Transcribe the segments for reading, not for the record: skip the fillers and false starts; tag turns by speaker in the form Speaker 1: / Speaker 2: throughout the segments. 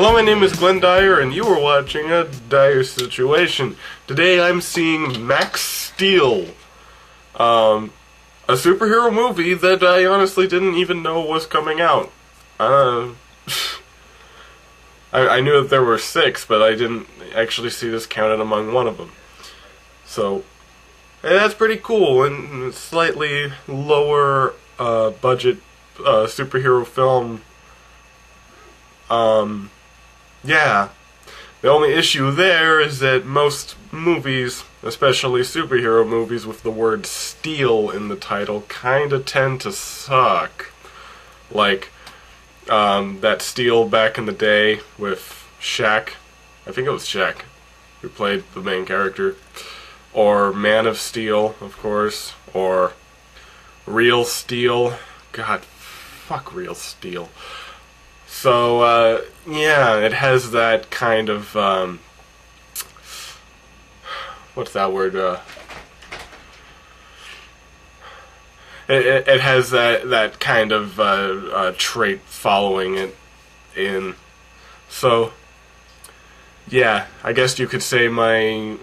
Speaker 1: Hello, my name is Glenn Dyer, and you are watching a Dyer-Situation. Today I'm seeing Max Steel, a superhero movie that I honestly didn't even know was coming out. I knew that there were 6, but I didn't actually see this counted among one of them. So, that's pretty cool, and slightly lower budget superhero film. Yeah. The only issue there is that most movies, especially superhero movies with the word steel in the title, kinda tend to suck. Like, that Steel back in the day with SHAQ. I think it was SHAQ who played the main character. Or Man of Steel, of course. Or Real Steel. God, fuck Real Steel. So, yeah, it has that kind of, what's that word, it has that kind of, trait following it in. So, yeah, I guess you could say my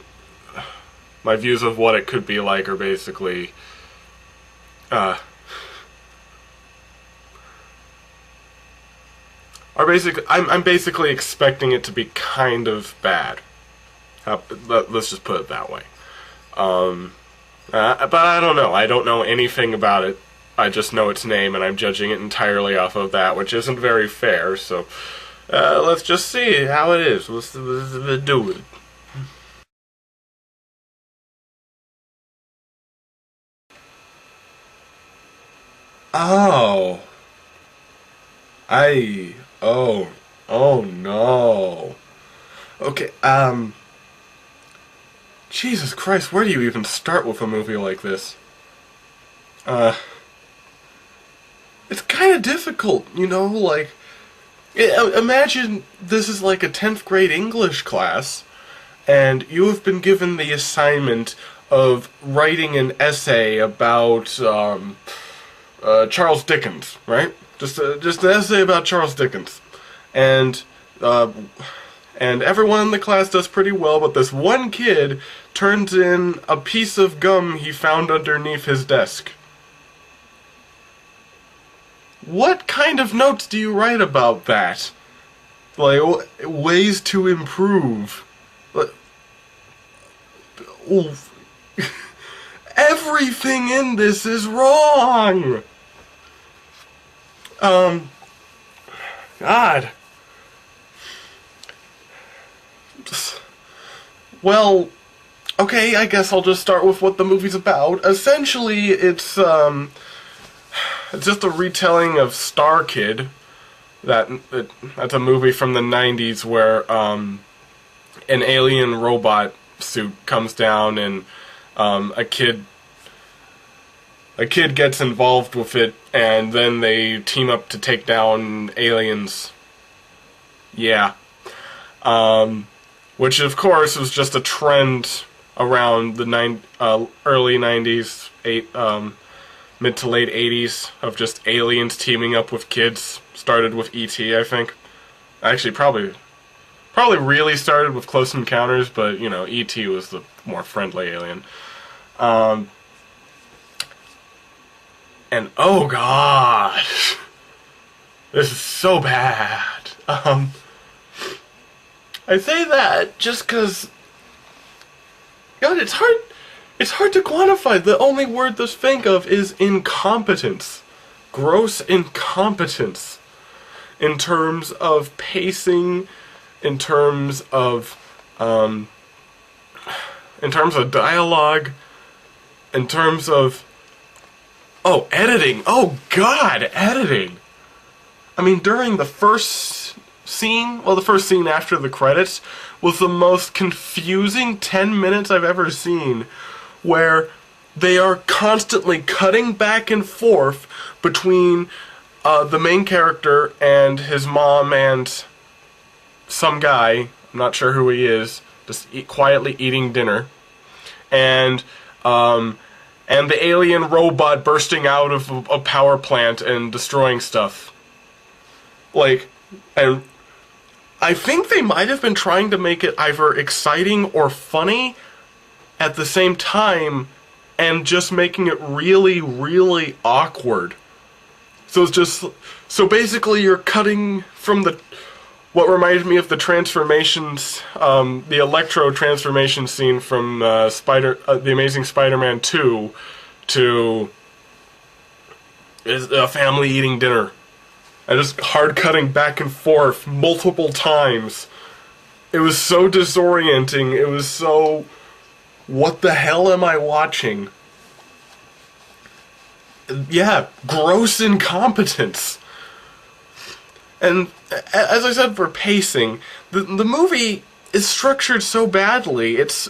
Speaker 1: views of what it could be like are basically, I'm basically expecting it to be kind of bad. Let's just put it that way. But I don't know. I don't know anything about it. I just know its name, and I'm judging it entirely off of that, which isn't very fair. So let's just see how it is. Let's do it. Oh. Oh no. Okay, Jesus Christ, where do you even start with a movie like this? It's kinda difficult, you know, like, imagine this is like a 10th grade English class, and you have been given the assignment of writing an essay about, Charles Dickens, right? Just an essay about Charles Dickens, and everyone in the class does pretty well, but this one kid turns in a piece of gum he found underneath his desk. What kind of notes do you write about that? Like, ways to improve. Everything in this is wrong! God. Well, okay, I guess I'll just start with what the movie's about. Essentially, it's just a retelling of Star Kid. That's a movie from the 90s where, an alien robot suit comes down and, a kid gets involved with it, and then they team up to take down aliens. Yeah. Which, of course, was just a trend around the early 90s, mid to late 80s, of just aliens teaming up with kids. Started with E.T., I think. Actually, probably really started with Close Encounters, but, you know, E.T. was the more friendly alien. And oh god, this is so bad. I say that just because, God, it's hard to quantify. The only word to think of is incompetence. Gross incompetence. In terms of pacing, in terms of dialogue, in terms of, oh, editing. Oh, God, editing. I mean, during the first scene, well, the first scene after the credits, was the most confusing 10 minutes I've ever seen, where they are constantly cutting back and forth between the main character and his mom and some guy, I'm not sure who he is, just quietly eating dinner, and the alien robot bursting out of a power plant and destroying stuff. Like, and I think they might have been trying to make it either exciting or funny at the same time, and just making it really, really awkward. So it's just, so basically you're cutting from what reminds me of the transformations, the Electro transformation scene from The Amazing Spider-Man 2 to a family eating dinner. And just hard cutting back and forth multiple times. It was so disorienting. It was so, what the hell am I watching? Yeah, gross incompetence. And as I said, for pacing, the movie is structured so badly. It's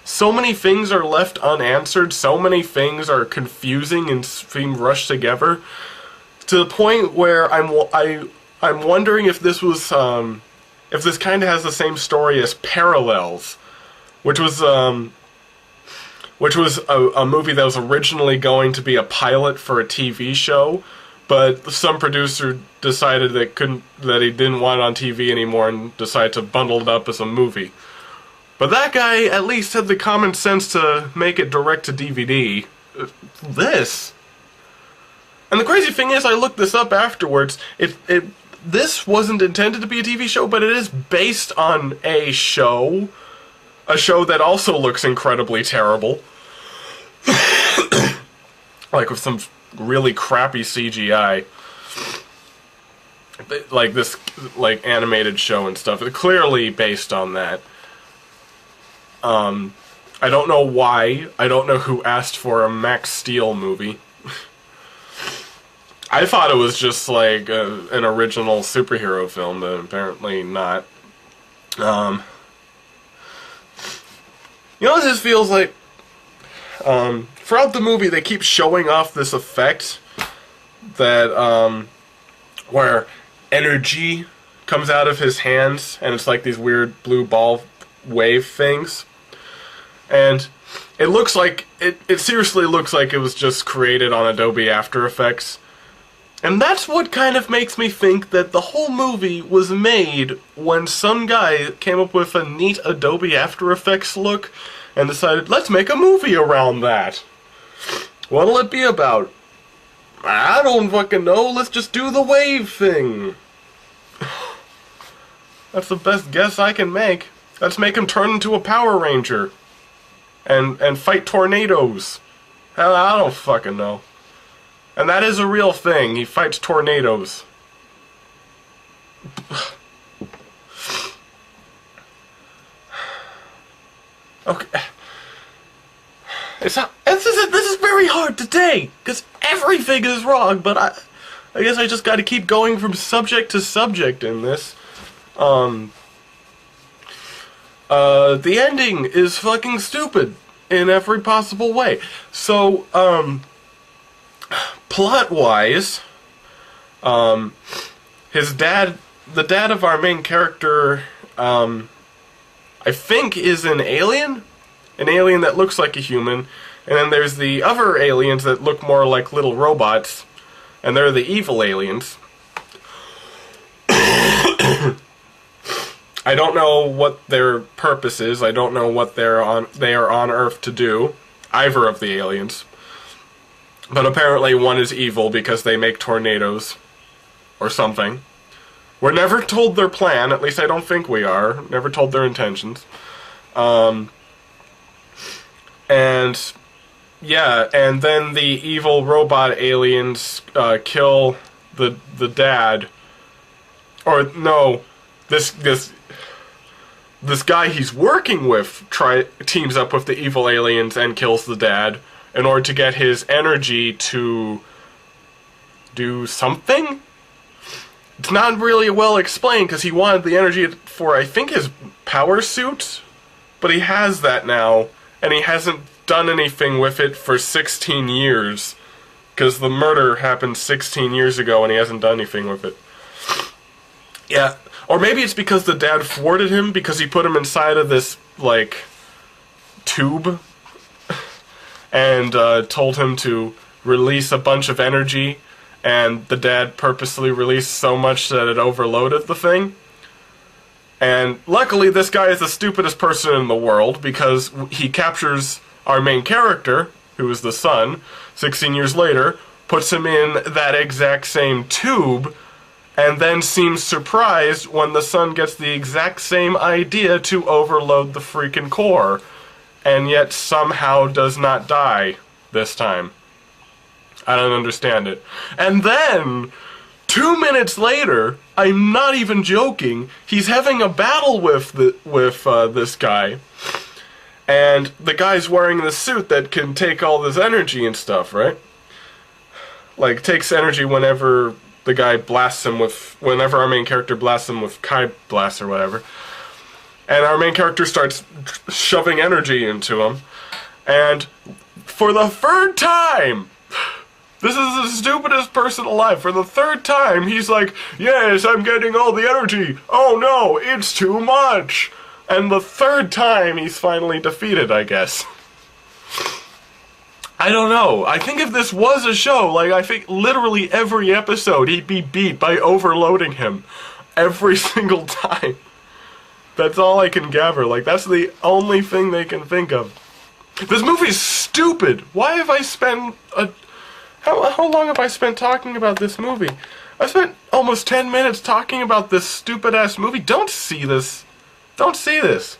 Speaker 1: so many things are left unanswered. So many things are confusing and seem rushed together, to the point where I'm wondering if this was if this kind of has the same story as Parallels, which was a movie that was originally going to be a pilot for a TV show, but some producer decided that he didn't want it on TV anymore and decided to bundle it up as a movie. But that guy at least had the common sense to make it direct to DVD. This. And the crazy thing is, I looked this up afterwards. This wasn't intended to be a TV show, but it is based on a show that also looks incredibly terrible. Like with some really crappy CGI. Like this, like, animated show and stuff. It's clearly based on that. I don't know why. I don't know who asked for a Max Steel movie. I thought it was just like an original superhero film, but apparently not. You know what this feels like? Throughout the movie, they keep showing off this effect that, where energy comes out of his hands, and it's like these weird blue ball wave things. And it looks like, it seriously looks like it was just created on Adobe After Effects. And that's what kind of makes me think that the whole movie was made when some guy came up with a neat Adobe After Effects look and decided, let's make a movie around that. What'll it be about? I don't fucking know, let's just do the wave thing. That's the best guess I can make. Let's make him turn into a Power Ranger. And fight tornadoes. Hell, I don't fucking know. And that is a real thing. He fights tornadoes. Okay. This is very hard today, because everything is wrong, but I guess I just gotta keep going from subject to subject in this. The ending is fucking stupid in every possible way. So, plot-wise, his dad, the dad of our main character, I think is an alien that looks like a human, and then there's the other aliens that look more like little robots, and they're the evil aliens. I don't know what their purpose is. I don't know what they are on Earth to do, either of the aliens. But apparently one is evil because they make tornadoes, or something. We're never told their plan, at least I don't think we are. Never told their intentions. And yeah, and then the evil robot aliens kill the dad. Or no, this guy he's working with teams up with the evil aliens and kills the dad in order to get his energy to do something? It's not really well explained, because he wanted the energy for, I think, his power suit, but he has that now, and he hasn't done anything with it for 16 years, because the murder happened 16 years ago and he hasn't done anything with it. Yeah, or maybe it's because the dad thwarted him, because he put him inside of this, like, tube, and told him to release a bunch of energy, and the dad purposely released so much that it overloaded the thing. And luckily, this guy is the stupidest person in the world, because he captures our main character, who is the son, 16 years later, puts him in that exact same tube, and then seems surprised when the son gets the exact same idea to overload the freaking core, and yet somehow does not die this time. I don't understand it. And then, 2 minutes later, I'm not even joking, he's having a battle with this guy, and the guy's wearing this suit that can take all this energy and stuff, right? Like, takes energy whenever the guy blasts him with, whenever our main character blasts him with Kai Blast or whatever. And our main character starts shoving energy into him. And for the third time, this is the stupidest person alive, for the third time, he's like, yes, I'm getting all the energy. Oh no, it's too much. And the third time, he's finally defeated, I guess. I don't know. I think if this was a show, like, I think literally every episode he'd be beat by overloading him. Every single time. That's all I can gather. Like, that's the only thing they can think of. This movie's stupid! Why have I spent how long have I spent talking about this movie? I spent almost 10 minutes talking about this stupid-ass movie. Don't see this. Don't see this.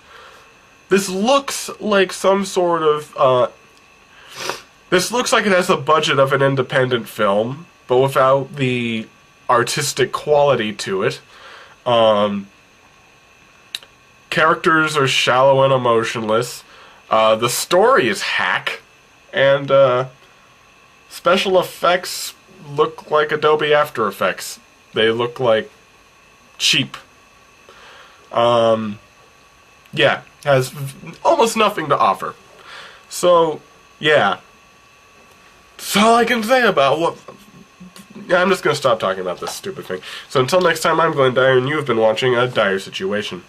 Speaker 1: This looks like some sort of, this looks like it has the budget of an independent film, but without the artistic quality to it. Characters are shallow and emotionless. The story is hack. And, special effects look like Adobe After Effects. They look like cheap. Yeah, has almost nothing to offer. So, yeah. That's all I can say about what... Yeah, I'm just going to stop talking about this stupid thing. So until next time, I'm Glenn Dyer, and you have been watching A Dyer-Situation.